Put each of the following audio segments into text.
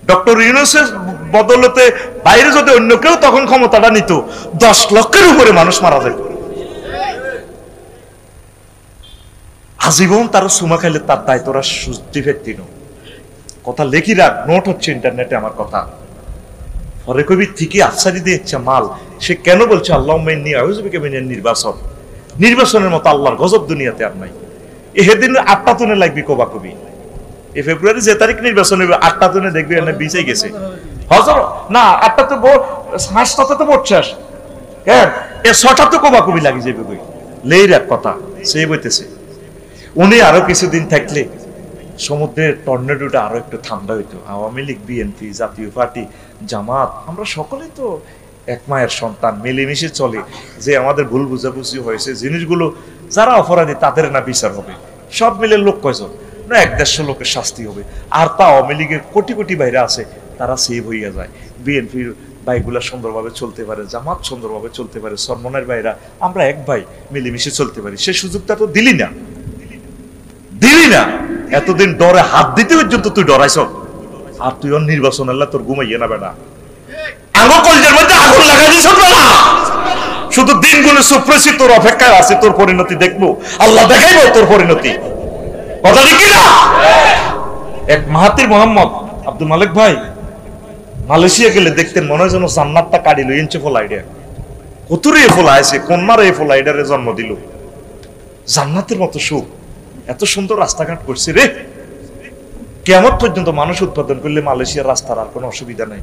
Doctor ইউনূসের বদলতে বাইরে যদি অন্য কেউ তখন ক্ষমতাটা নিত, 10 লক্ষের উপরে মানুষ মারা যেত। আজীবন তার সুমা খাইলে তার দায় তোরা সুস্থি ফেরতি নো। কথা লেখি রাখ, নোট হচ্ছে ইন্টারনেটে আমার কথা। পরে কবি ঠিকই আফসারি দিয়ে ইচ্ছা মাল, সে কেন বলছে আল্লাহুম্মা ইন্নী আউযু বিকা মিনান নির্বাচন। নির্বাচনের মতো আল্লাহর গজব দুনিয়াতে আর নাই। এদিন 8টা তুনে লাগবি কবা কবি। এই ফেব্রুয়ারি যে তারিখ নির্বাচন হবে 8টা তুনে দেখবি এনে বিচে গেছে হজর না 8টা তো 5টাতে তো ভোট শেষ। হ্যাঁ এ 6টা তো কবা কবি লাগি যাবে কই লেই এক কথা সেই বইতেছে। উনি আরো কিছুদিন থাকলে সমুদ্রের টর্নেডোটা আরো একটু ঠান্ডা হইতো। আওয়ামী লীগ, বিএনপি, জাতীয় পার্টি, জামাত, আমরা সকলেই তো এক মায়ের সন্তান, মিলেমিশে চলে। যে আমাদের ভুল বুঝাবুঝি হয়েছে জিনিসগুলো যারা অপরাধী তাদের না বিচার হবে। সব মিলে লোক কয়জন না 1-150 লোকের শাস্তি হবে। আর তা আওয়ামী লীগের কোটি কোটি বাইরে আছে, তারা সেভ হইয়া যায়। বিএনপির ভাইগুলা সুন্দরভাবে চলতে পারে, জামাত সুন্দরভাবে চলতে পারে, সরমনের ভাইরা আমরা এক ভাই মিলেমিশে চলতে পারি। সে সুযোগটা তো দিলি না। এতদিন ডরে হাত দিতে পর্যন্ত তুই ডরাইছ। আর তুই নির্বাচন আল্লাহ তোর ঘুমাইয়ে না বেটা, আমার কলজের মধ্যে আগুন লাগাই দিছ না। শুধু দিনগুলো সুপ্রেসি তোর অপেক্ষায় আছে, তোর পরিণতি দেখবো, আল্লাহ দেখাইবো তোর পরিণতি। কথা ঠিক না? এক মাহাতির মোহাম্মদ আব্দুল মালিক ভাই মালয়েশিয়া গেলে দেখতেন মনে হয় যেন জান্নাতটা কাড়ি লইছে ফলাইডা। কতরে ফলাইছে, কন্যার এই ফলাইডারে জন্ম দিল। জান্নাতের মতো সুখ, এত সুন্দর রাস্তাঘাট করছে রে। কিয়ামত পর্যন্ত মানুষ উৎপাদন করলে মালয়েশিয়ার রাস্তার আর কোনো অসুবিধা নাই।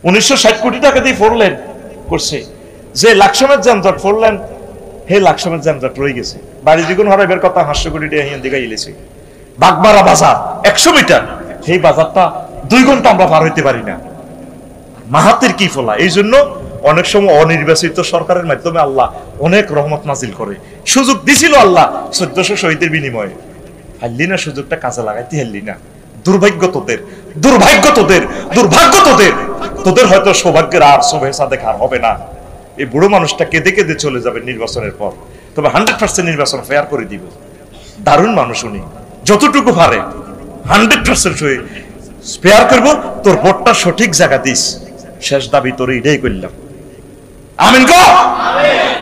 1960 কোটি টাকা দিয়ে 4 লেন করছে। যে লাকসামের যানজট 4 লেন, হে লাকসামের যানজট রয়ে গেছে। বাড়ি দ্বিগুণ হরাইবের কথা 500 কোটি টাকা হিয়ান দিকে ইলেছে। বাগবাড়া বাজার 100 মিটার, সেই বাজারটা 2 ঘন্টা আমরা পার হইতে পারি না। মাহাতির কি ফলা। এই জন্য অনেক সময় অনির্বাচিত সরকারের মাধ্যমে আল্লাহ অনেক রহমত নাজিল করে। সুযোগ দিছিল আল্লাহ 1400 শহীদের বিনিময়ে, হারলি না সুযোগটা কাজে লাগাইতে হারলি না। দুর্ভাগ্য তোদের, দুর্ভাগ্য তোদের, দুর্ভাগ্য তোদের। তোদের হয়তো সৌভাগ্যের আর শুভেচ্ছা দেখা হবে না। এই বুড়ো মানুষটা কেঁদে কেঁদে চলে যাবে নির্বাচনের পর, তবে 100% নির্বাচন ফেয়ার করে দিব। দারুণ মানুষ উনি, যতটুকু পারে 100% ফেয়ার করবো। তোর ভোটটা সঠিক জায়গা দিস। শেষ দাবি তোর এটাই করলাম। আমিন গো।